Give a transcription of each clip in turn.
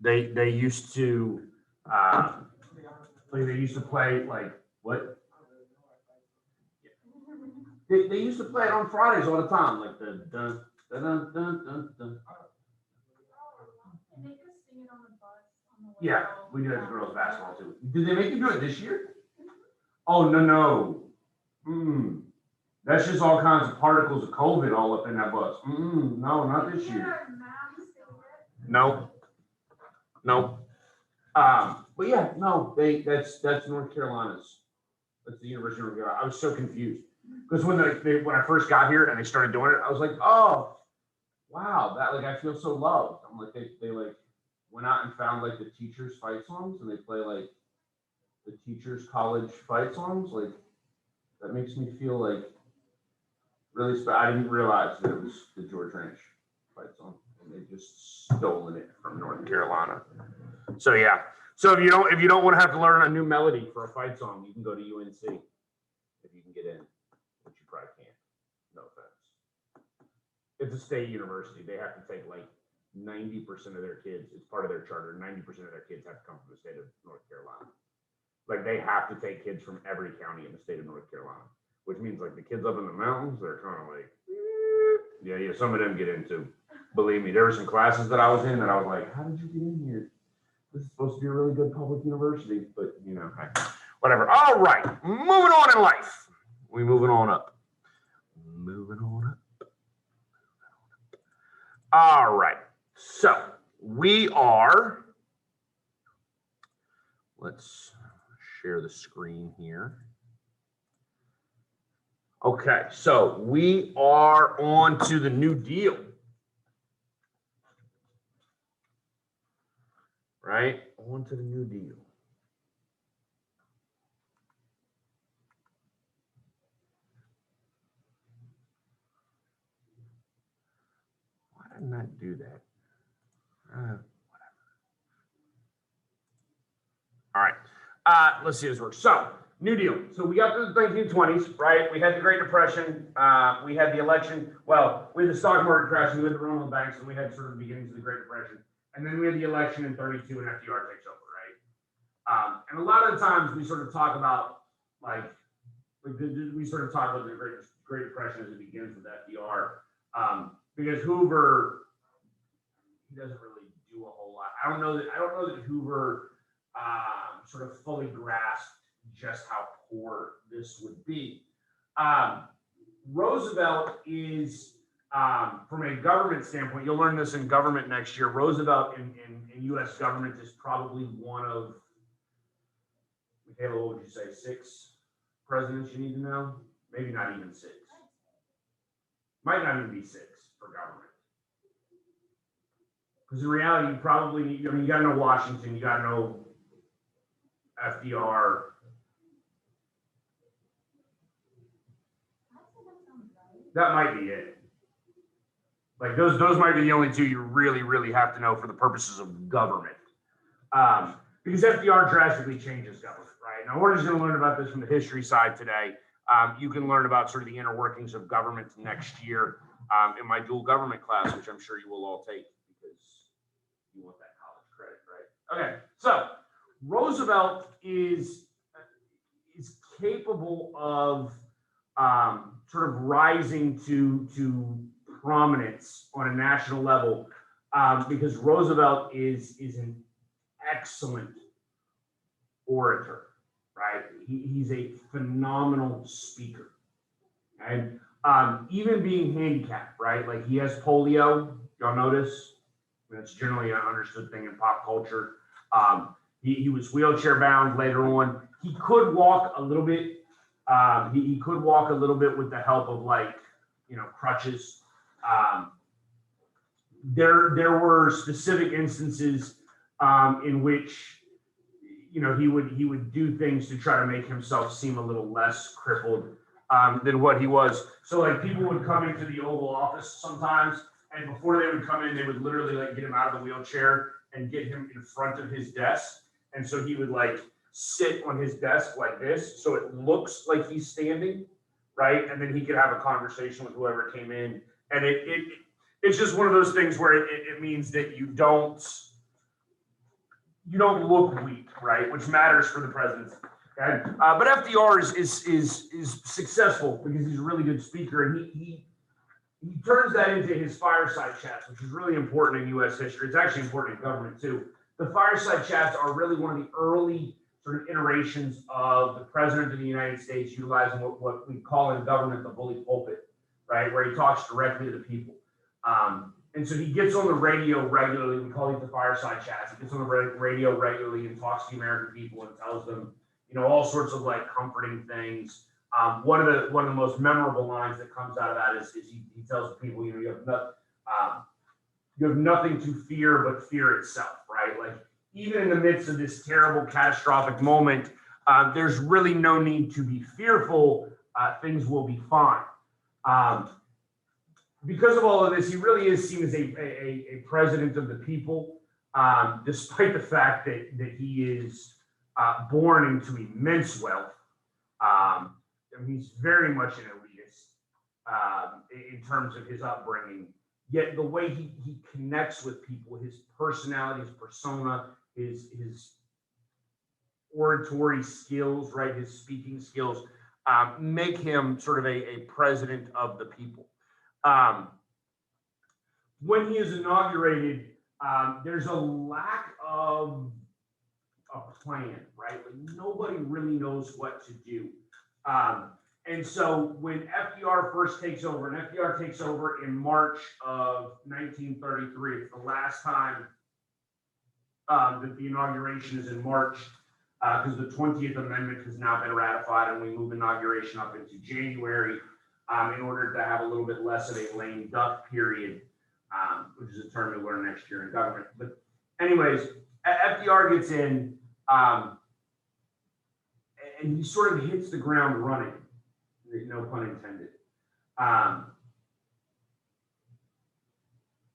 They used to they used to play like what? They used to play it on Fridays all the time, like the dun dun dun dun dun dun. And they just sing it on the bus on the way Yeah, home. we do that for girls basketball too. Did they make you do it this year? Oh no. That's just all kinds of particles of COVID all up in that bus. No, not this year. Nope. Nope. But yeah, no, that's North Carolina's. That's the University of North Carolina. I was so confused because when when I first got here and they started doing it, I was like, oh, wow, that like I feel so loved. I'm like they like went out and found like the teachers' fight songs and they play like the teachers' college fight songs. Like that makes me feel like really special. I didn't realize that it was the George Ranch fight song and they just stolen it from North Carolina. So yeah. So if you don't want to have to learn a new melody for a fight song, you can go to UNC if you can get in, which you probably can't. No offense. It's a state university. They have to take like 90% of their kids. It's part of their charter. 90% of their kids have to come from the state of North Carolina. Like they have to take kids from every county in the state of North Carolina, which means like the kids up in the mountains, they're kind of like, yeah. Some of them get into. Believe me, there were some classes that I was in that I was like, how did you get in here? This is supposed to be a really good public university, but you know, whatever. All right, moving on in life. We moving on up. Moving on up. All right. So we are. Let's share the screen here. Okay, so we are on to the New Deal. Right? On to the New Deal. Why didn't I do that? Whatever. All right. Let's see how this works. So, New Deal. So we got the 1920s, right? We had the Great Depression. We had the election. Well, we had the stock market crash, and we had the run on the banks, and we had sort of the beginnings of the Great Depression. And then we had the election in 32, and FDR takes over, right? And a lot of the times we sort of talk about, we sort of talk about the Great Depression as it begins with FDR, because Hoover, he doesn't really do a whole lot. I don't know that Hoover sort of fully grasped just how poor this would be. Roosevelt is, from a government standpoint, you'll learn this in government next year. Roosevelt in U.S. government is probably one of, Michaela, what would you say, 6 presidents you need to know? Maybe not even 6. Might not even be 6 for government. Because in reality, you probably need, you got to know Washington, you got to know FDR. That might be it. Like those might be the only 2 you really, really have to know for the purposes of government. Because FDR drastically changes government, right? Now we're just going to learn about this from the history side today. You can learn about sort of the inner workings of government next year in my dual government class, which I'm sure you will all take because you want that college credit, right? Okay, so Roosevelt is capable of sort of rising to prominence on a national level because Roosevelt is an excellent orator, right? He's a phenomenal speaker, and even being handicapped, right? Like he has polio. Y'all notice? That's generally an understood thing in pop culture. He was wheelchair bound later on. He could walk a little bit. He could walk a little bit with the help of crutches. There were specific instances in which he would do things to try to make himself seem a little less crippled than what he was. So like people would come into the Oval Office sometimes, and before they would come in, they would literally like get him out of the wheelchair and get him in front of his desk. And so he would like sit on his desk like this, so it looks like he's standing, right? And then he could have a conversation with whoever came in. And it's just one of those things where it means that you don't you don't look weak, right? Which matters for the presidency. Okay? But FDR is successful because he's a really good speaker, and he turns that into his fireside chats, which is really important in U.S. history. It's actually important in government too. The fireside chats are really one of the early sort of iterations of the president of the United States utilizing what we call in government the bully pulpit, right, where he talks directly to the people. And so he gets on the radio regularly. We call these the fireside chats. He gets on the radio regularly and talks to the American people and tells them, all sorts of like comforting things. One of the most memorable lines that comes out of that is he tells the people, you have nothing to fear but fear itself, right? Like even in the midst of this terrible catastrophic moment, there's really no need to be fearful. Things will be fine. Because of all of this, he really is seen as a president of the people, despite the fact that he is born into immense wealth. He's very much an elitist in terms of his upbringing. Yet the way he connects with people, his personality, his persona, his oratory skills, right, his speaking skills, make him sort of a president of the people. When he is inaugurated, there's a lack of a plan, right? Like nobody really knows what to do. And so when FDR first takes over, and FDR takes over in March of 1933, it's the last time that the inauguration is in March, because the 20th Amendment has now been ratified, and we move inauguration up into January in order to have a little bit less of a lame duck period, which is a term we learn next year in government. But anyways, FDR gets in, and he sort of hits the ground running. No pun intended.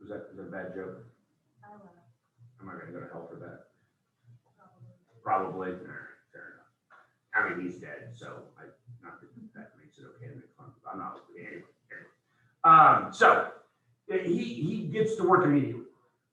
Was that a bad joke? Am I going to go to hell for that? Probably. Fair enough. I mean, he's dead, so not that makes it okay to make fun of him. I'm not. Anyway. So he gets to work immediately.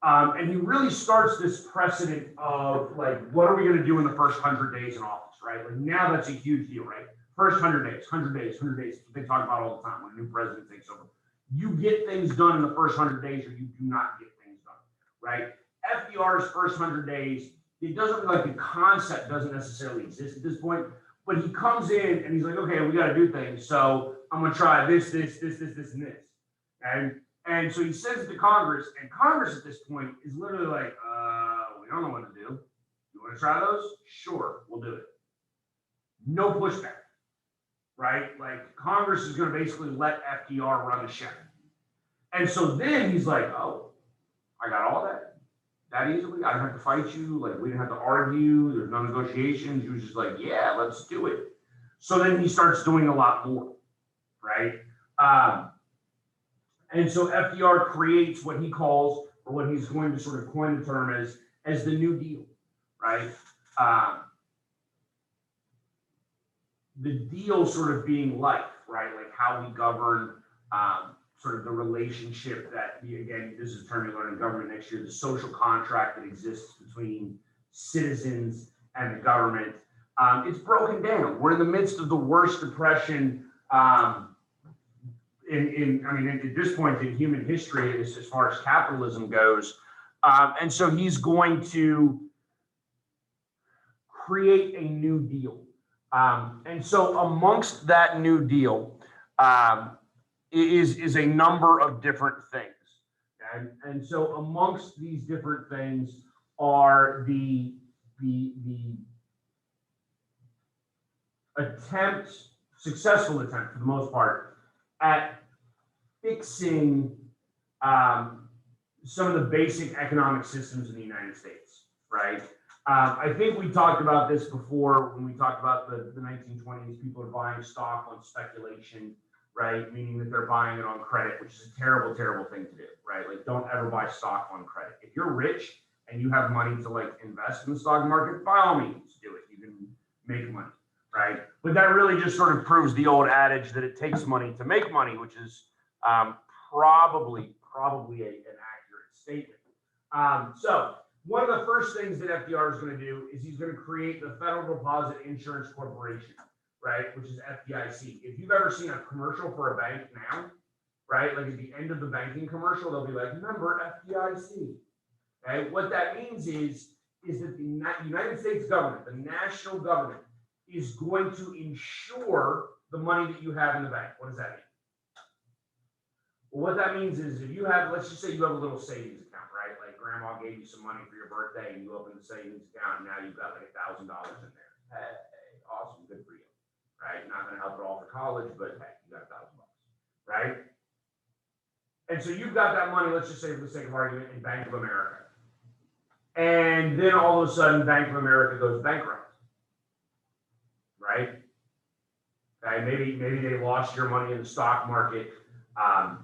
And he really starts this precedent of like, what are we going to do in the first 100 days in office, right? Like now that's a huge deal, right? First 100 days, 100 days, 100 days. They talk about all the time when a new president takes over. You get things done in the first 100 days or you do not get things done, right? FDR's first 100 days, it doesn't like the concept doesn't necessarily exist at this point, but he comes in and he's like, okay, we got to do things. So I'm going to try this, and this. And so he sends it to Congress, and Congress at this point is literally like, we don't know what to do. You want to try those? Sure, we'll do it. No pushback, right? Like Congress is going to basically let FDR run the show. And so then he's like, oh, I got all that easily. I didn't have to fight you. Like we didn't have to argue. There's no negotiations. He was just like, yeah, let's do it. So then he starts doing a lot more, right? And so FDR creates what he calls, or what he's going to sort of coin the term as the New Deal, right? The deal sort of being life, right? Like how we govern, sort of the relationship that, again, this is a term you learn in government next year, the social contract that exists between citizens and the government. It's broken down. We're in the midst of the worst depression at this point in human history, as far as capitalism goes. And so he's going to create a new deal. And so amongst that new deal is a number of different things. And so amongst these different things are the successful attempt for the most part, at fixing some of the basic economic systems in the United States, right? I think we talked about this before when we talked about the 1920s. People are buying stock on speculation, right? Meaning that they're buying it on credit, which is a terrible, terrible thing to do, right? Like, don't ever buy stock on credit. If you're rich and you have money to like invest in the stock market, by all means, do it. You can make money, right? But that really just sort of proves the old adage that it takes money to make money, which is probably an accurate statement. So one of the first things that FDR is going to do is he's going to create the Federal Deposit Insurance Corporation, right, which is FDIC. If you've ever seen a commercial for a bank now, right, like at the end of the banking commercial, they'll be like, remember FDIC. Okay, what that means is that the United States government, the national government, is going to insure the money that you have in the bank. What does that mean? Well, what that means is if you have, let's just say you have a little savings account, right? Like grandma gave you some money for your birthday and you open the savings account and now you've got like $1,000 in there. Hey, awesome, good for you, right? Not going to help at all for college, but hey, you got $1,000, right? And so you've got that money, let's just say for the sake of argument, in Bank of America. And then all of a sudden, Bank of America goes bankrupt, right? Okay, maybe they lost your money in the stock market.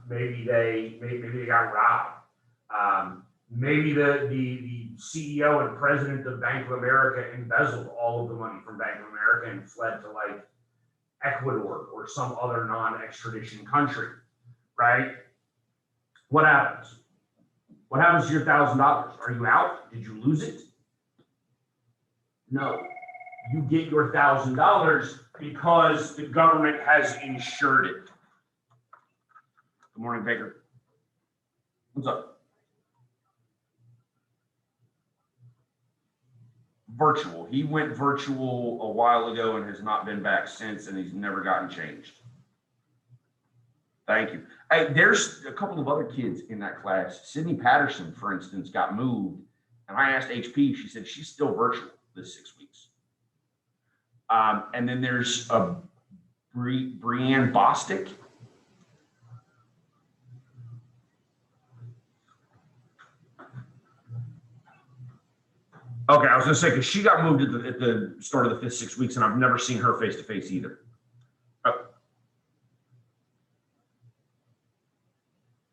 Maybe they got robbed. Maybe the CEO and president of Bank of America embezzled all of the money from Bank of America and fled to like Ecuador or some other non-extradition country, right? What happens? What happens to your $1,000? Are you out? Did you lose it? No. You get your $1,000 because the government has insured it. Good morning, Baker. What's up? Virtual. He went virtual a while ago and has not been back since, and he's never gotten changed. Thank you. Hey, there's a couple of other kids in that class. Sydney Patterson, for instance, got moved, and I asked HP. She said she's still virtual this 6 weeks. And then there's a Brianne Bostick. Okay, I was going to say, because she got moved at the start of the 5th 6 weeks, and I've never seen her face to face either. Oh.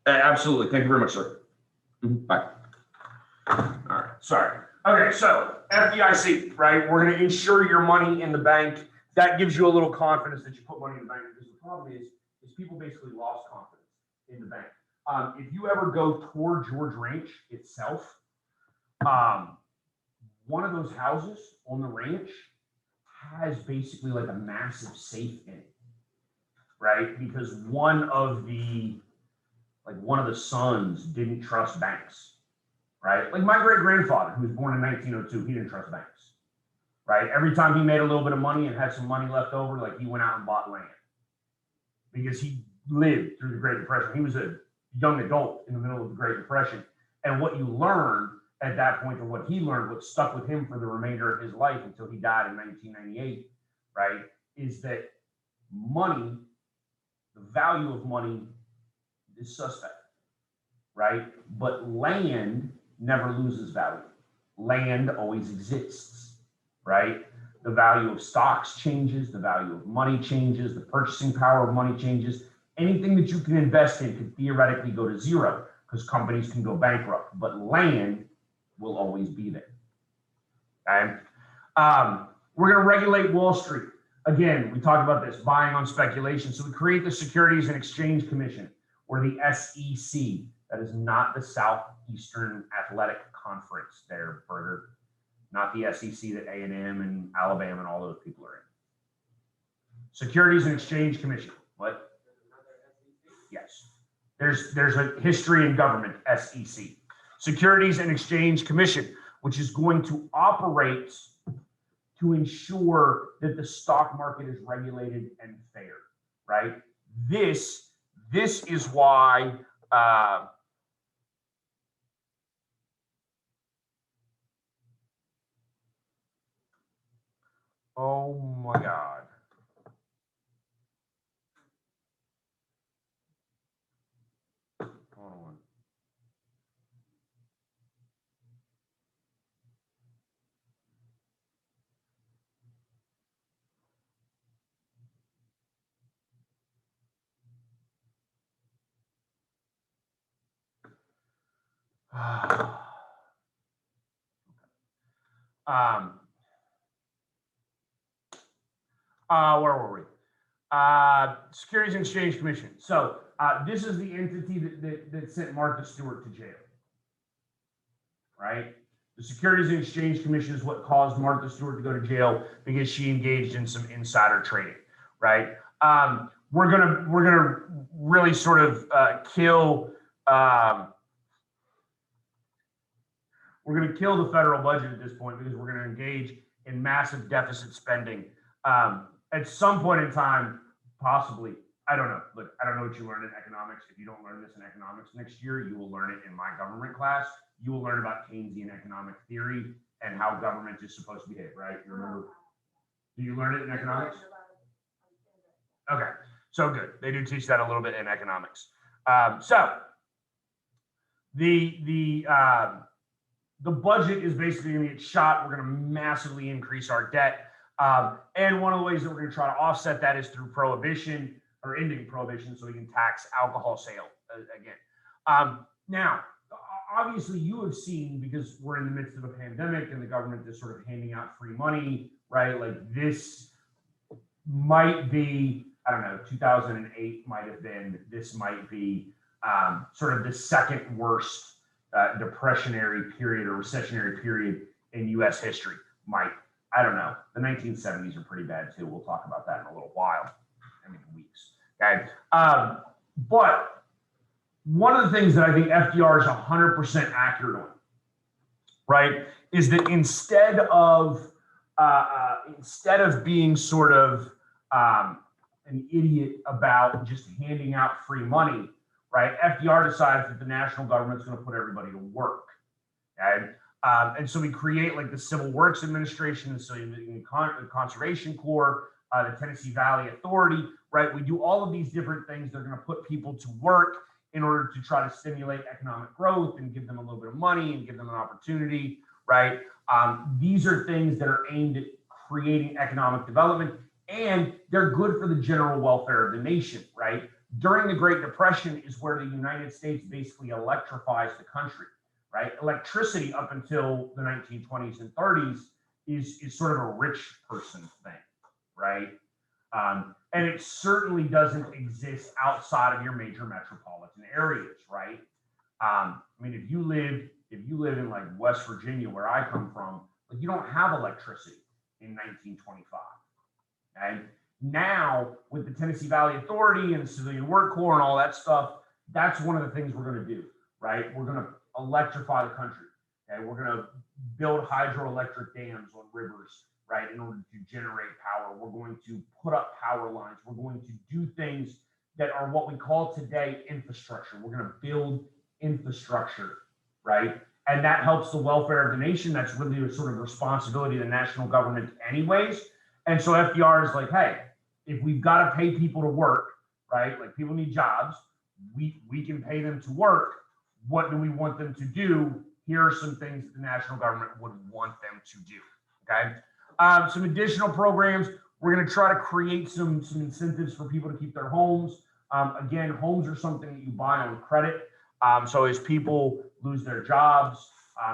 Absolutely. Thank you very much, sir. Bye. All right. Sorry. Okay, so FDIC, right? We're going to insure your money in the bank. That gives you a little confidence that you put money in the bank. Because the problem is people basically lost confidence in the bank. If you ever go toward George Ranch itself, one of those houses on the ranch has basically like a massive safe in it, right? Because one of the sons didn't trust banks, right? Like my great grandfather, who was born in 1902, he didn't trust banks, right? Every time he made a little bit of money and had some money left over, like he went out and bought land because he lived through the Great Depression. He was a young adult in the middle of the Great Depression. And what you learn at that point, or what he learned, what stuck with him for the remainder of his life until he died in 1998, right, is that money, the value of money is suspect, right? But land never loses value. Land always exists, right? The value of stocks changes, the value of money changes, the purchasing power of money changes. Anything that you can invest in can theoretically go to zero because companies can go bankrupt, but land will always be there. Okay? We're going to regulate Wall Street. Again, we talked about this, buying on speculation. So we create the Securities and Exchange Commission, or the SEC. That is not the Southeastern Athletic Conference there, Berger. Not the SEC that A&M and Alabama and all those people are in. Securities and Exchange Commission. What? Yes. There's a history in government, SEC. Securities and Exchange Commission, which is going to operate to ensure that the stock market is regulated and fair, right? This is why oh my God. Hold on. Where were we? Securities and Exchange Commission. So this is the entity that sent Martha Stewart to jail, right? The Securities and Exchange Commission is what caused Martha Stewart to go to jail because she engaged in some insider trading, right? We're gonna really sort of kill. We're going to kill the federal budget at this point because we're going to engage in massive deficit spending. At some point in time, possibly, I don't know. Look, I don't know what you learned in economics. If you don't learn this in economics next year, you will learn it in my government class. You will learn about Keynesian economic theory and how government is supposed to behave, right? You remember? Do you learn it in economics? Okay, so good. They do teach that a little bit in economics. So the budget is basically going to get shot. We're going to massively increase our debt. And one of the ways that we're going to try to offset that is through prohibition or ending prohibition so we can tax alcohol sale again. Now, obviously you have seen, because we're in the midst of a pandemic and the government is sort of handing out free money, right? Like this might be, I don't know, 2008 might have been, this might be sort of the second worst depressionary period or recessionary period in U.S. history. I don't know. The 1970s are pretty bad too. We'll talk about that in a little while, I mean weeks. Okay. But one of the things that I think FDR is 100% accurate on, right, is that instead of being sort of an idiot about just handing out free money, right? FDR decides that the national government's going to put everybody to work, okay? And so we create like the Civil Works Administration, the Conservation Corps, the Tennessee Valley Authority, right? We do all of these different things. They're going to put people to work in order to try to stimulate economic growth and give them a little bit of money and give them an opportunity, right? These are things that are aimed at creating economic development, and they're good for the general welfare of the nation, right? During the Great Depression is where the United States basically electrifies the country, right? Electricity up until the 1920s and 30s is sort of a rich person thing, right? And it certainly doesn't exist outside of your major metropolitan areas, right? I mean, if you live in like West Virginia, where I come from, like you don't have electricity in 1925, okay? Now, with the Tennessee Valley Authority and the Civilian Work Corps and all that stuff, that's one of the things we're going to do, right? We're going to electrify the country. Okay, we're going to build hydroelectric dams on rivers, right, in order to generate power. We're going to put up power lines. We're going to do things that are what we call today infrastructure. We're going to build infrastructure, right? And that helps the welfare of the nation. That's really a sort of responsibility of the national government anyways. And so FDR is like, hey, if we've got to pay people to work, right? Like people need jobs, we can pay them to work. What do we want them to do? Here are some things that the national government would want them to do, okay? Some additional programs, we're going to try to create some incentives for people to keep their homes. Again, homes are something that you buy on credit. So as people lose their jobs,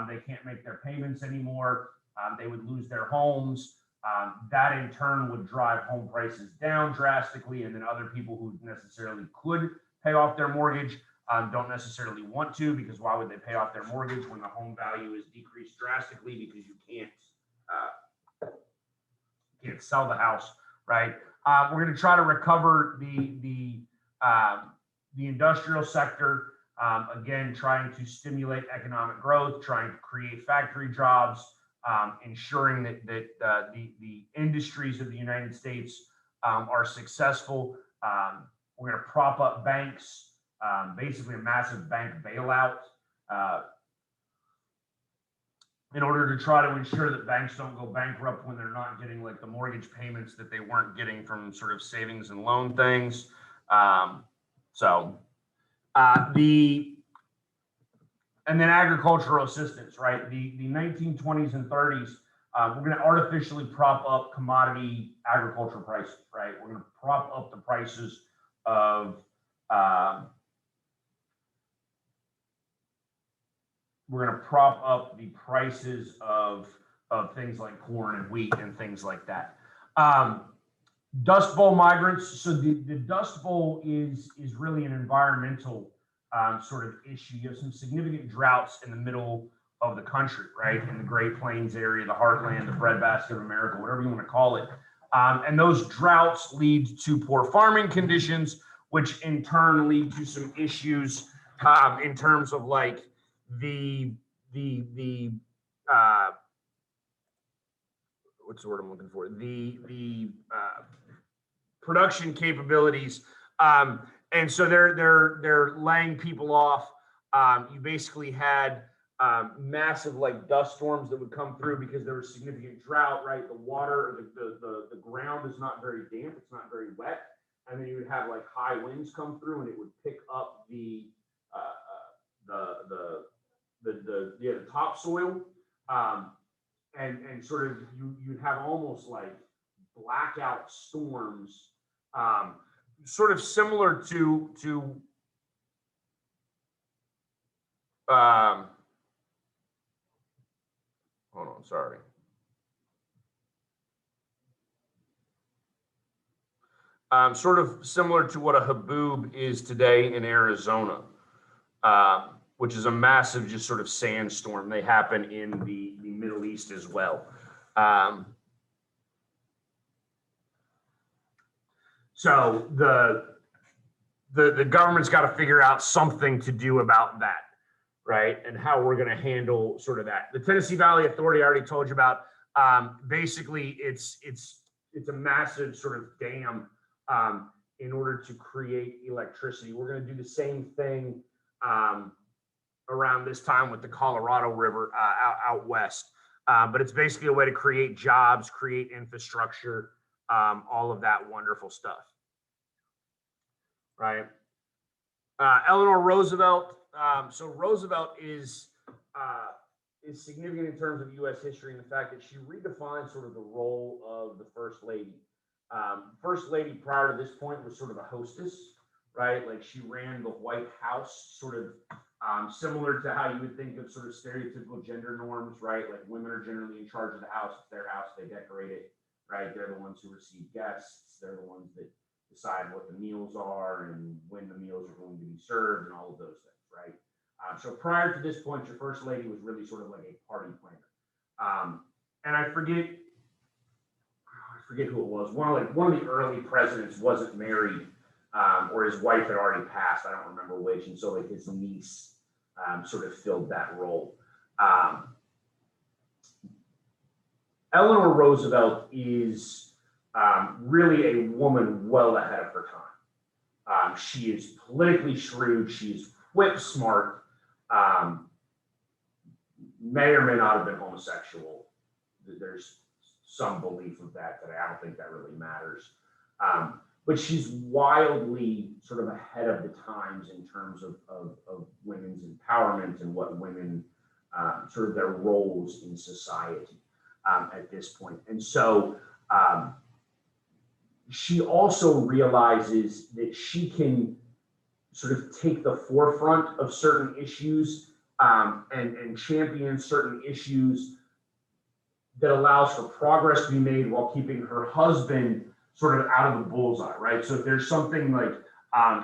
they can't make their payments anymore, they would lose their homes. That in turn would drive home prices down drastically, and then other people who necessarily could pay off their mortgage don't necessarily want to, because why would they pay off their mortgage when the home value is decreased drastically because you can't sell the house, right? We're going to try to recover the industrial sector, again, trying to stimulate economic growth, trying to create factory jobs, ensuring that the industries of the United States are successful. We're going to prop up banks, basically a massive bank bailout, in order to try to ensure that banks don't go bankrupt when they're not getting like the mortgage payments that they weren't getting from sort of savings and loan things. And then agricultural assistance, right? The 1920s and 30s, we're going to artificially prop up commodity agriculture prices, right? We're going to prop up the prices of things like corn and wheat and things like that. Dust Bowl migrants. So the Dust Bowl is really an environmental sort of issue. You have some significant droughts in the middle of the country, right? In the Great Plains area, the heartland, the breadbasket of America, whatever you want to call it. And those droughts lead to poor farming conditions, which in turn lead to some issues in terms of like the what's the word I'm looking for? The production capabilities. And so they're laying people off. You basically had massive like dust storms that would come through because there was significant drought, right? The water, the ground is not very damp, it's not very wet. And then you would have like high winds come through and it would pick up the topsoil. And sort of you'd have almost like blackout storms, sort of similar to hold on, sorry. Sort of similar to what a haboob is today in Arizona, which is a massive just sort of sandstorm. They happen in the Middle East as well. So the government's got to figure out something to do about that, right? And how we're going to handle sort of that. The Tennessee Valley Authority I already told you about. Basically, it's a massive sort of dam in order to create electricity. We're going to do the same thing around this time with the Colorado River out west. But it's basically a way to create jobs, create infrastructure, all of that wonderful stuff. Right. Eleanor Roosevelt. So Roosevelt is significant in terms of U.S. history in the fact that she redefined sort of the role of the First Lady. First Lady prior to this point was sort of a hostess, right? Like she ran the White House, sort of similar to how you would think of sort of stereotypical gender norms, right? Like women are generally in charge of the house. It's their house, they decorate it, right? They're the ones who receive guests. They're the ones that decide what the meals are and when the meals are going to be served and all of those things, right? So prior to this point, your First Lady was really sort of like a party planner. And I forget who it was. One of the early presidents wasn't married, or his wife had already passed. I don't remember which, and so like his niece sort of filled that role. Eleanor Roosevelt is really a woman well ahead of her time. She is politically shrewd. She is whip smart. May or may not have been homosexual. There's some belief of that today. I don't think that really matters. But she's wildly sort of ahead of the times in terms of women's empowerment and what women, sort of their roles in society at this point. And so she also realizes that she can sort of take the forefront of certain issues and champion certain issues that allows for progress to be made while keeping her husband sort of out of the bullseye, right? So if there's something like,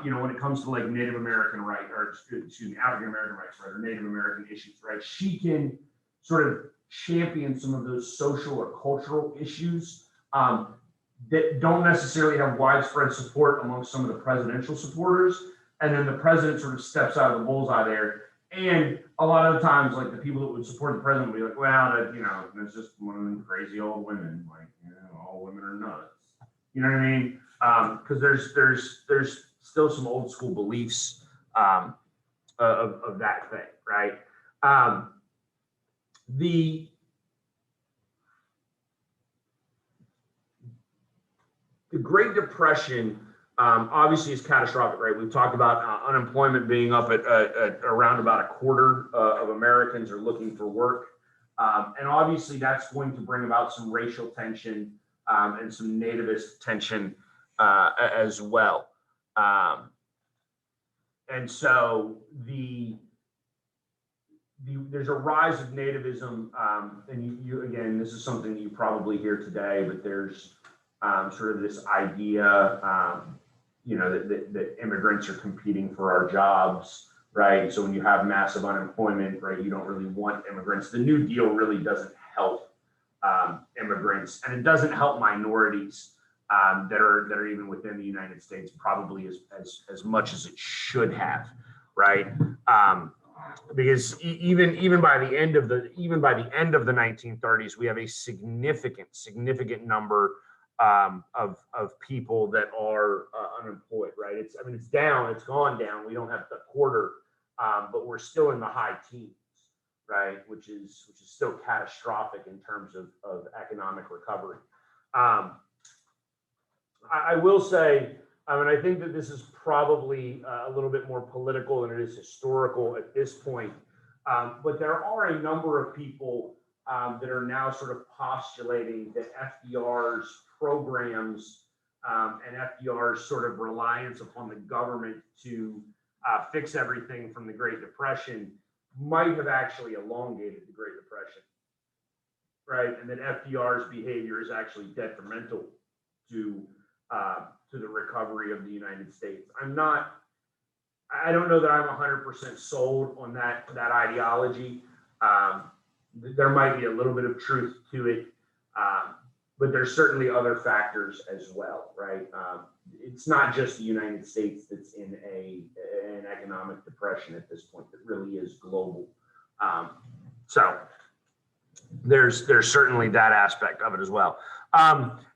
when it comes to like Native American rights, or excuse me, African American rights, right, or Native American issues, right, she can sort of champion some of those social or cultural issues that don't necessarily have widespread support amongst some of the presidential supporters. And then the president sort of steps out of the bullseye there. And a lot of the times, like the people that would support the president would be like, well, that's just one of them crazy old women. Like, all women are nuts. You know what I mean? Because there's still some old school beliefs of that thing, right? The Great Depression obviously is catastrophic, right? We've talked about unemployment being up at around about a quarter of Americans are looking for work. And obviously that's going to bring about some racial tension and some nativist tension as well. And so there's a rise of nativism, and you again, this is something you probably hear today, but there's sort of this idea, that immigrants are competing for our jobs, right? So when you have massive unemployment, right, you don't really want immigrants. The New Deal really doesn't help immigrants, and it doesn't help minorities that are even within the United States probably as much as it should have, right? Because even by the end of the 1930s, we have a significant number of people that are unemployed, right? It's down, it's gone down. We don't have the quarter, but we're still in the high teens, right? Which is still catastrophic in terms of economic recovery. I will say, I think that this is probably a little bit more political than it is historical at this point. But there are a number of people that are now sort of postulating that FDR's programs and FDR's sort of reliance upon the government to fix everything from the Great Depression might have actually elongated the Great Depression, right? And that FDR's behavior is actually detrimental to the recovery of the United States. I don't know that I'm 100% sold on that ideology. There might be a little bit of truth to it, but there's certainly other factors as well, right? It's not just the United States that's in an economic depression at this point. It really is global. So there's certainly that aspect of it as well.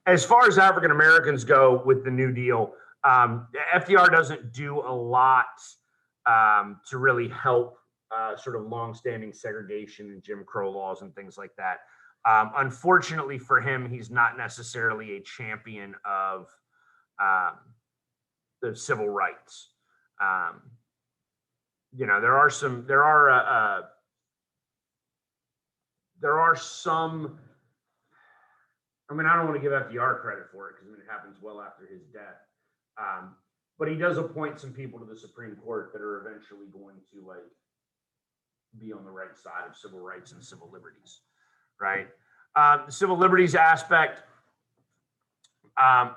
As far as African Americans go with the New Deal, FDR doesn't do a lot to really help sort of longstanding segregation and Jim Crow laws and things like that. Unfortunately for him, he's not necessarily a champion of the civil rights. There are some. I don't want to give FDR credit for it because it happens well after his death. But he does appoint some people to the Supreme Court that are eventually going to be on the right side of civil rights and civil liberties, right? The civil liberties aspect,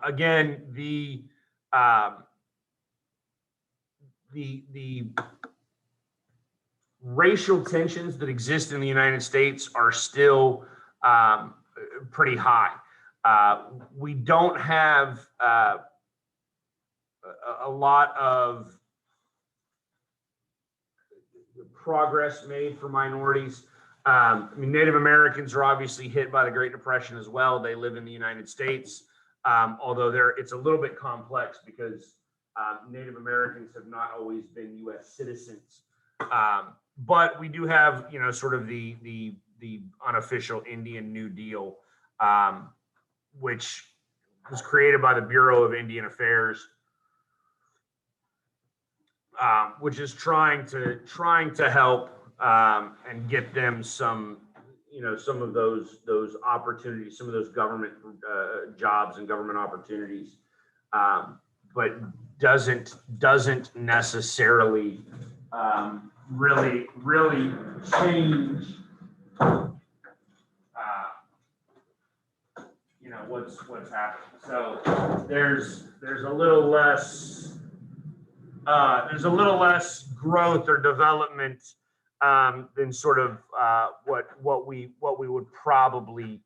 again, the racial tensions that exist in the United States are still pretty high. We don't have a lot of progress made for minorities. Native Americans are obviously hit by the Great Depression as well. They live in the United States, although it's a little bit complex because Native Americans have not always been U.S. citizens. But we do have, sort of the unofficial Indian New Deal, which was created by the Bureau of Indian Affairs, which is trying to help and get them some of those opportunities, some of those government jobs and government opportunities, but doesn't necessarily really change what's happening. So there's a little less growth or development than sort of what we would probably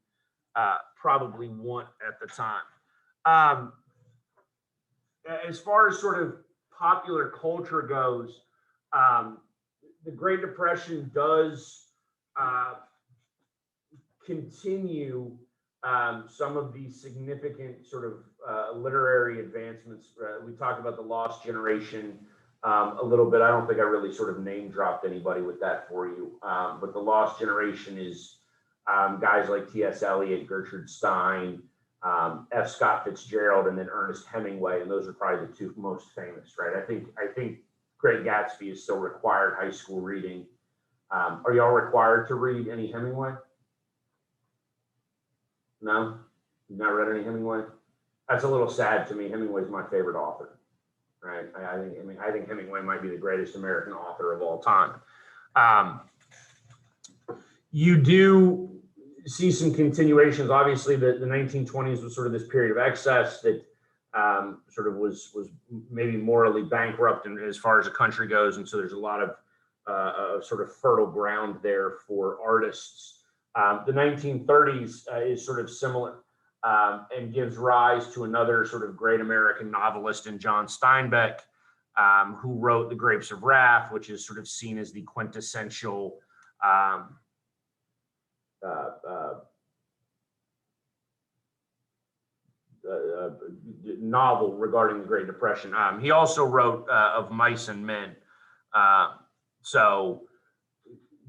want at the time. As far as sort of popular culture goes, the Great Depression does continue some of these significant sort of literary advancements. We talked about the Lost Generation a little bit. I don't think I really sort of name dropped anybody with that for you, but the Lost Generation is guys like T.S. Eliot, Gertrude Stein, F. Scott Fitzgerald, and then Ernest Hemingway, and those are probably the two most famous, right? I think Great Gatsby is still required high school reading. Are y'all required to read any Hemingway? No? You've not read any Hemingway? That's a little sad to me. Hemingway's my favorite author, right? I think Hemingway might be the greatest American author of all time. You do see some continuations. Obviously, the 1920s was sort of this period of excess that sort of was maybe morally bankrupt as far as the country goes, and so there's a lot of sort of fertile ground there for artists. The 1930s is sort of similar, and gives rise to another sort of great American novelist in John Steinbeck, who wrote The Grapes of Wrath, which is sort of seen as the quintessential novel regarding the Great Depression. He also wrote Of Mice and Men. So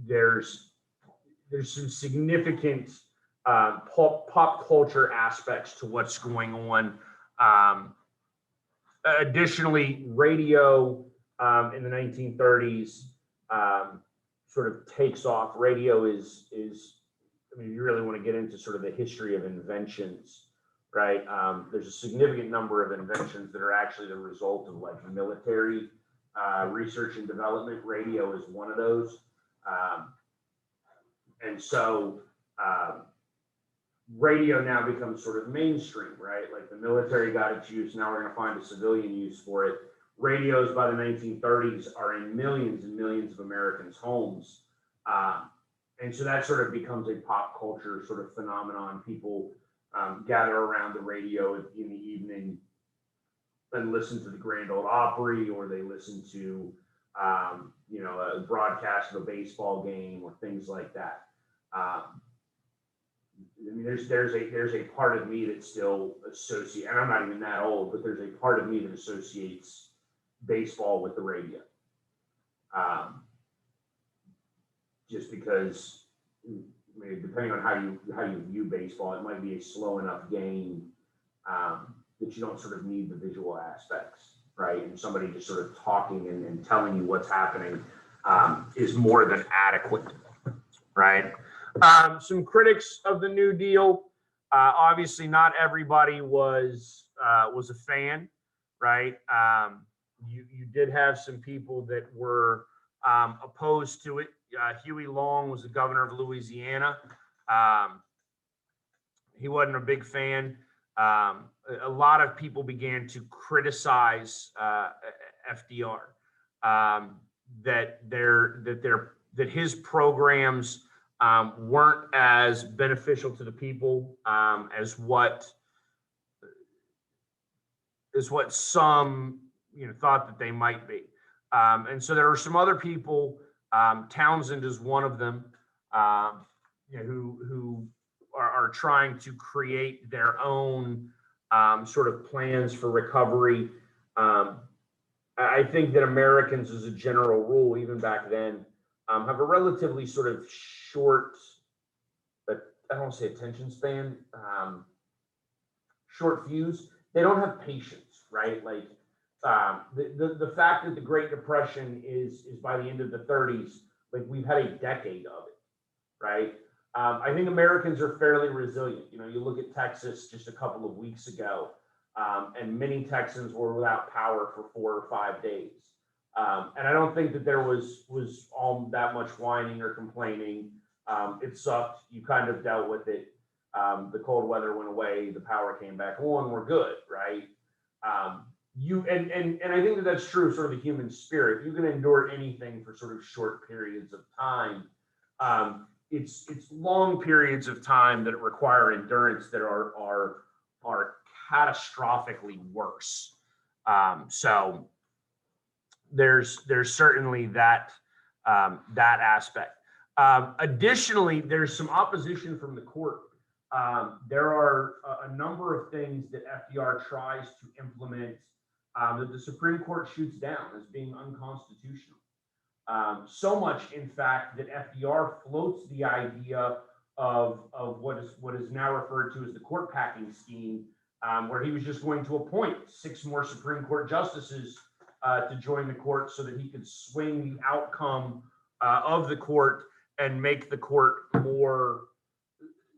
there's some significant pop culture aspects to what's going on. Additionally, radio in the 1930s sort of takes off. Radio is, I mean, you really want to get into sort of the history of inventions, right? There's a significant number of inventions that are actually the result of like military research and development. Radio is one of those. And so radio now becomes sort of mainstream, right? Like the military got its use, now we're going to find a civilian use for it. Radios by the 1930s are in millions and millions of Americans' homes. And so that sort of becomes a pop culture sort of phenomenon. People gather around the radio in the evening and listen to the Grand Ole Opry, or they listen to, you know, a broadcast of a baseball game or things like that. I mean, there's a part of me that still associates, and I'm not even that old, but there's a part of me that associates baseball with the radio. Just because, I mean, depending on how you view baseball, it might be a slow enough game that you don't sort of need the visual aspects, right? And somebody just sort of talking and telling you what's happening is more than adequate, right? Some critics of the New Deal. Obviously, not everybody was a fan, right? You did have some people that were opposed to it. Huey Long was the governor of Louisiana. He wasn't a big fan. A lot of people began to criticize FDR, that his programs weren't as beneficial to the people as what some thought that they might be. And so there are some other people. Townsend is one of them, who are trying to create their own sort of plans for recovery. I think that Americans, as a general rule, even back then, have a relatively sort of short, but I don't want to say attention span, short fuse. They don't have patience, right? Like the fact that the Great Depression is by the end of the 30s, like we've had a decade of it, right? I think Americans are fairly resilient. You look at Texas just a couple of weeks ago, and many Texans were without power for 4 or 5 days. And I don't think that there was all that much whining or complaining. It sucked. You kind of dealt with it. The cold weather went away. The power came back on. We're good, right? And I think that that's true of sort of the human spirit. You can endure anything for sort of short periods of time. It's long periods of time that require endurance that are catastrophically worse. So there's certainly that aspect. Additionally, there's some opposition from the court. There are a number of things that FDR tries to implement that the Supreme Court shoots down as being unconstitutional. So much, in fact, that FDR floats the idea of what is now referred to as the court packing scheme, where he was just going to appoint 6 more Supreme Court justices to join the court so that he could swing the outcome of the court and make the court more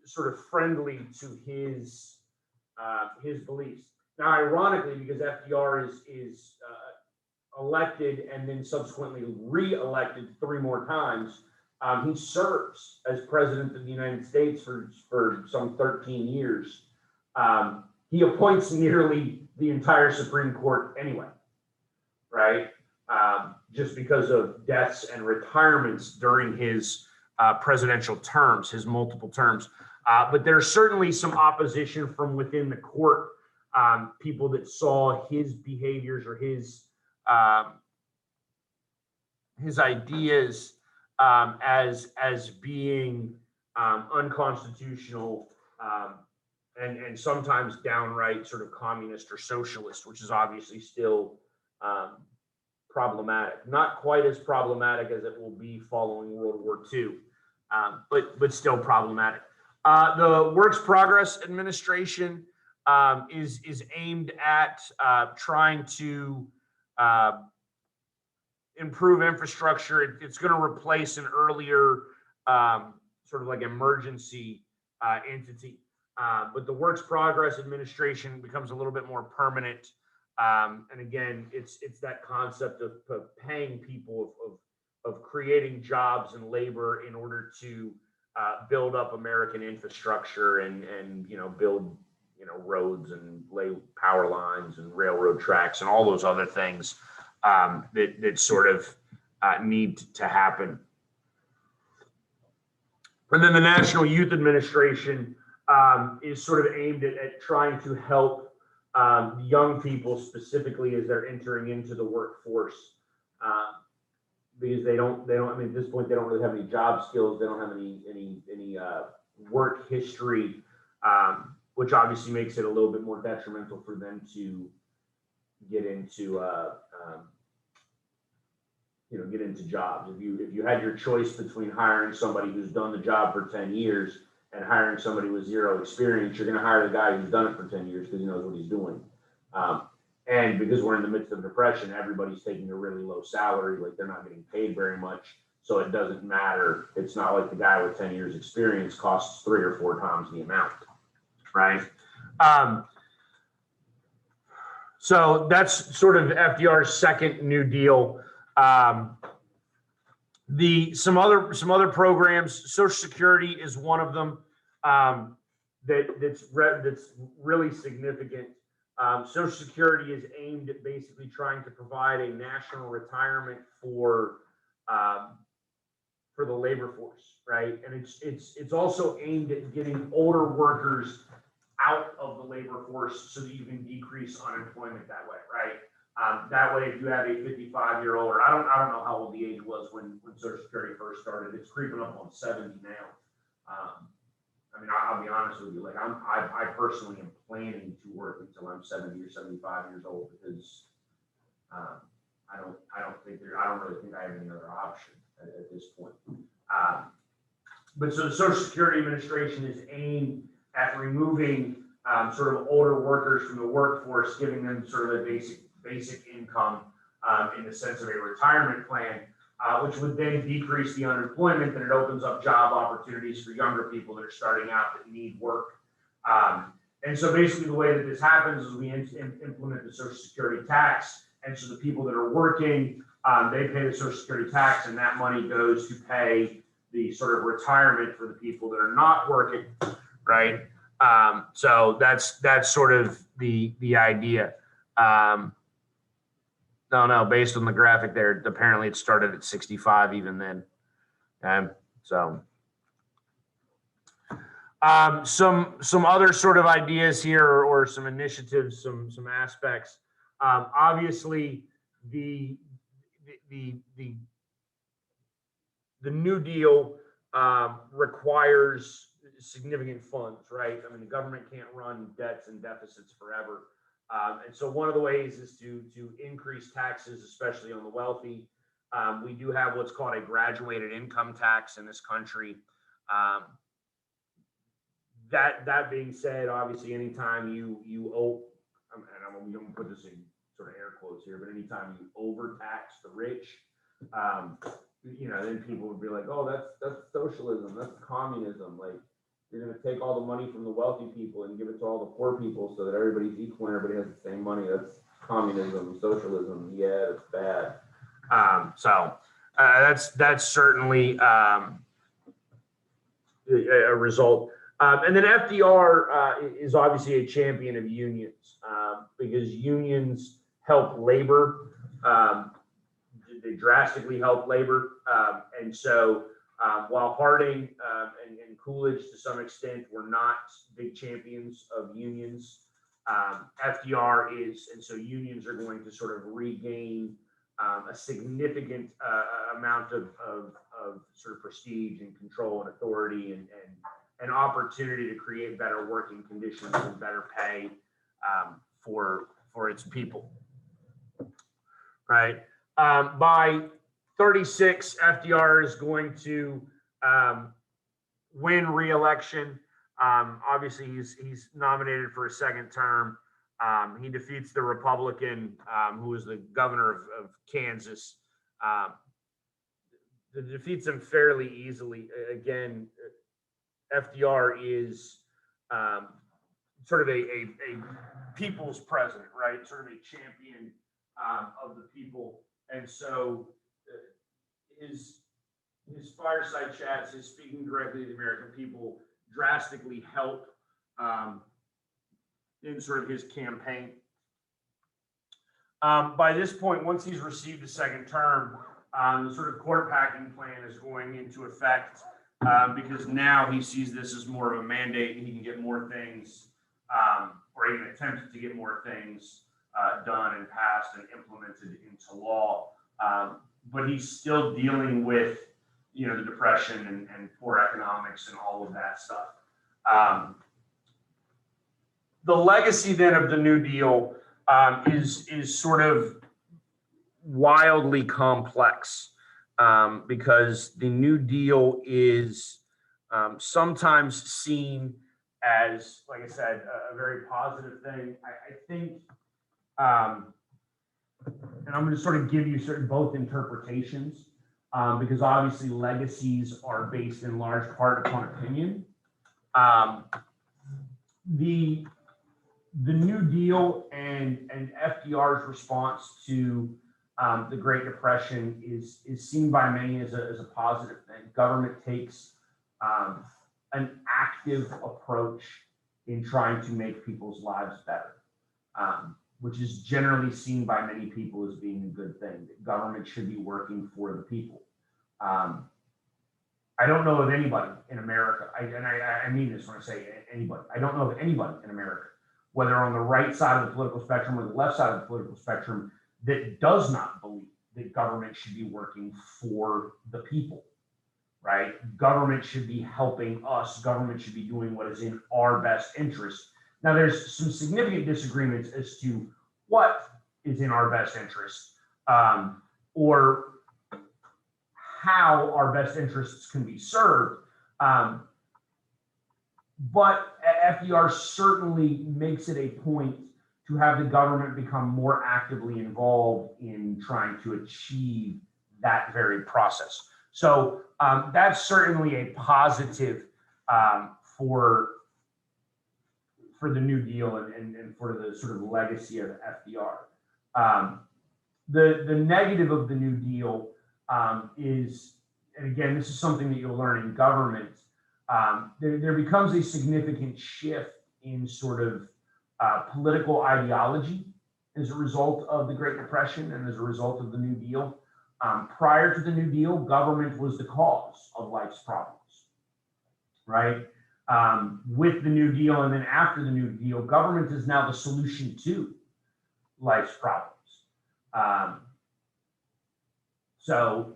sort of friendly to his beliefs. Now, ironically, because FDR is elected and then subsequently re-elected 3 more times, he serves as president of the United States for some 13 years. he appoints nearly the entire Supreme Court anyway, right? Just because of deaths and retirements during his presidential terms, his multiple terms. But there's certainly some opposition from within the court, people that saw his behaviors or his ideas as being unconstitutional, and sometimes downright sort of communist or socialist, which is obviously still problematic. Not quite as problematic as it will be following World War II, but still problematic. The Works Progress Administration is aimed at trying to improve infrastructure. It's going to replace an earlier sort of like emergency entity. But the Works Progress Administration becomes a little bit more permanent. And again, it's that concept of paying people, of creating jobs and labor in order to build up American infrastructure and build roads and lay power lines and railroad tracks and all those other things that sort of need to happen. And then the National Youth Administration is sort of aimed at trying to help young people specifically as they're entering into the workforce, because they don't, I mean, at this point, they don't really have any job skills. They don't have any work history, which obviously makes it a little bit more detrimental for them to get into, get into jobs. If you had your choice between hiring somebody who's done the job for 10 years and hiring somebody with zero experience, you're going to hire the guy who's done it for 10 years because he knows what he's doing. And because we're in the midst of depression, everybody's taking a really low salary, like they're not getting paid very much. So it doesn't matter. It's not like the guy with 10 years experience costs 3 or 4 times the amount, right? So that's sort of FDR's second New Deal. Some other programs, Social Security is one of them that's really significant. Social Security is aimed at basically trying to provide a national retirement for the labor force, right? And it's also aimed at getting older workers out of the labor force so that you can decrease unemployment that way, right? That way, if you have a 55-year-old, or I don't know how old the age was when Social Security first started. It's creeping up on 70 now. I mean, I'll be honest with you. Like, I personally am planning to work until I'm 70 or 75 years old because I don't really think I have any other option at this point. But so the Social Security Administration is aimed at removing sort of older workers from the workforce, giving them sort of a basic income in the sense of a retirement plan, which would then decrease the unemployment, and it opens up job opportunities for younger people that are starting out that need work. And so basically the way that this happens is we implement the Social Security tax. And so the people that are working, they pay the Social Security tax, and that money goes to pay the sort of retirement for the people that are not working, right? So that's sort of the idea. No, based on the graphic there, apparently it started at 65 even then. So some other sort of ideas here, or some initiatives, some aspects. Obviously, the New Deal requires significant funds, right? I mean, the government can't run debts and deficits forever. And so one of the ways is to increase taxes, especially on the wealthy. We do have what's called a graduated income tax in this country. That being said, obviously, anytime you owe, and I'm going to put this in sort of air quotes here, but anytime you overtax the rich, then people would be like, oh, that's socialism, that's communism. Like, you're going to take all the money from the wealthy people and give it to all the poor people so that everybody's equal and everybody has the same money. That's communism, socialism. Yeah, it's bad. So that's certainly a result. And then FDR is obviously a champion of unions because unions help labor. They drastically help labor. And so while Harding and Coolidge to some extent were not big champions of unions, FDR is, and so unions are going to sort of regain a significant amount of sort of prestige and control and authority and an opportunity to create better working conditions and better pay for its people. Right. By 36, FDR is going to win re-election. Obviously, he's nominated for a second term. He defeats the Republican, who is the governor of Kansas. Defeats him fairly easily. Again, FDR is sort of a people's president, right? Sort of a champion of the people. And so his fireside chats, his speaking directly to the American people drastically help in sort of his campaign. By this point, once he's received a second term, the sort of court packing plan is going into effect because now he sees this as more of a mandate and he can get more things, or even attempt to get more things done and passed and implemented into law. But he's still dealing with, the Depression and poor economics and all of that stuff. The legacy then of the New Deal is sort of wildly complex because the New Deal is sometimes seen as, like I said, a very positive thing. I think, and I'm going to sort of give you both interpretations because obviously legacies are based in large part upon opinion. The New Deal and FDR's response to the Great Depression is seen by many as a positive thing. Government takes an active approach in trying to make people's lives better, which is generally seen by many people as being a good thing. That government should be working for the people. I don't know of anybody in America, I mean this when I say anybody, I don't know of anybody in America, whether on the right side of the political spectrum or the left side of the political spectrum, that does not believe that government should be working for the people, right? Government should be helping us. Government should be doing what is in our best interest. Now, there's some significant disagreements as to what is in our best interest or how our best interests can be served. But FDR certainly makes it a point to have the government become more actively involved in trying to achieve that very process. So that's certainly a positive for the New Deal and for the sort of legacy of FDR. The negative of the New Deal is, and again, this is something that you'll learn in government, there becomes a significant shift in sort of political ideology as a result of the Great Depression and as a result of the New Deal. Prior to the New Deal, government was the cause of life's problems, right? With the New Deal and then after the New Deal, government is now the solution to life's problems. So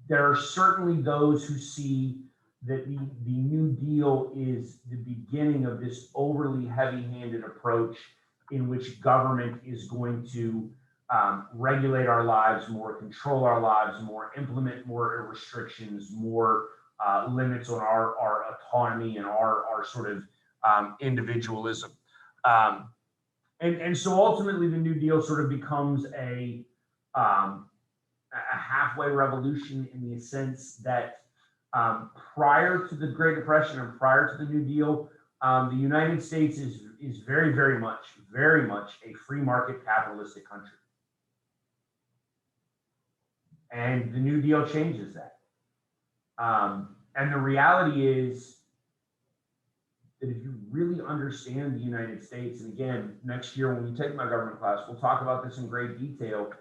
there are certainly those who see that the New Deal is the beginning of this overly heavy-handed approach in which government is going to regulate our lives more, control our lives more, implement more restrictions, more limits on our autonomy and our sort of individualism. And so ultimately the New Deal sort of becomes a halfway revolution in the sense that prior to the Great Depression and prior to the New Deal, the United States is very, very much a free market capitalistic country. And the New Deal changes that. And the reality is that if you really understand the United States, and again, next year when we take my government class, we'll talk about this in great detail.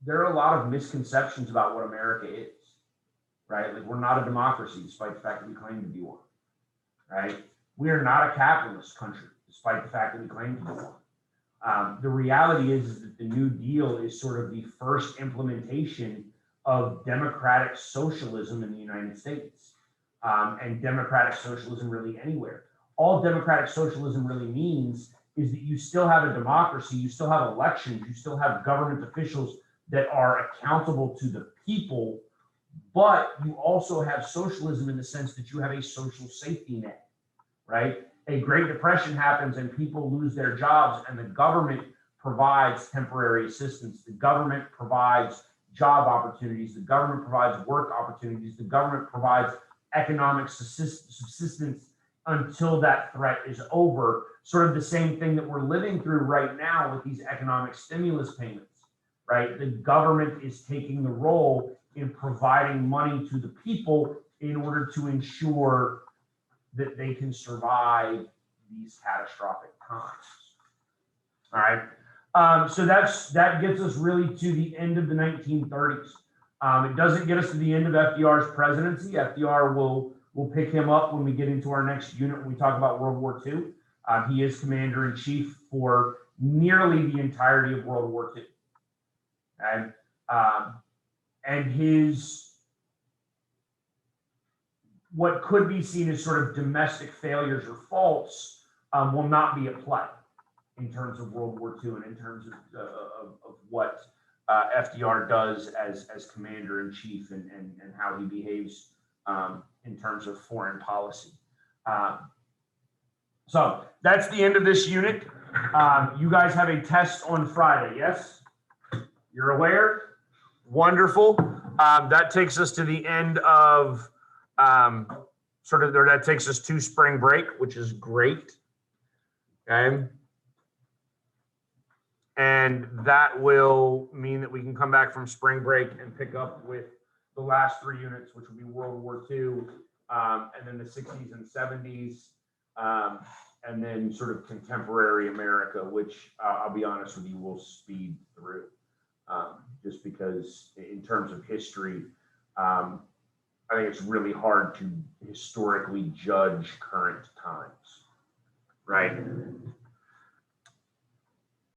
There are a lot of misconceptions about what America is, right? Like, we're not a democracy, despite the fact that we claim to be one, right? We are not a capitalist country, despite the fact that we claim to be one. The reality is that the New Deal is sort of the first implementation of democratic socialism in the United States, and democratic socialism really anywhere. All democratic socialism really means is that you still have a democracy, you still have elections, you still have government officials that are accountable to the people, but you also have socialism in the sense that you have a social safety net, right? A Great Depression happens and people lose their jobs, and the government provides temporary assistance. The government provides job opportunities. The government provides work opportunities. The government provides economic subsistence until that threat is over. Sort of the same thing that we're living through right now with these economic stimulus payments, right? The government is taking the role in providing money to the people in order to ensure that they can survive these catastrophic times. All right. So that gets us really to the end of the 1930s. It doesn't get us to the end of FDR's presidency. FDR will pick him up when we get into our next unit when we talk about World War II. He is commander in chief for nearly the entirety of World War II. And his what could be seen as sort of domestic failures or faults will not be at play in terms of World War II and in terms of what FDR does as commander in chief and how he behaves in terms of foreign policy. So that's the end of this unit. You guys have a test on Friday, yes? You're aware? Wonderful. That takes us to the end of that takes us to spring break, which is great. Okay. And that will mean that we can come back from spring break and pick up with the last 3 units, which will be World War II, and then the 60s and 70s, and then sort of contemporary America, which I'll be honest with you, we'll speed through. Just because in terms of history, I think it's really hard to historically judge current times, right?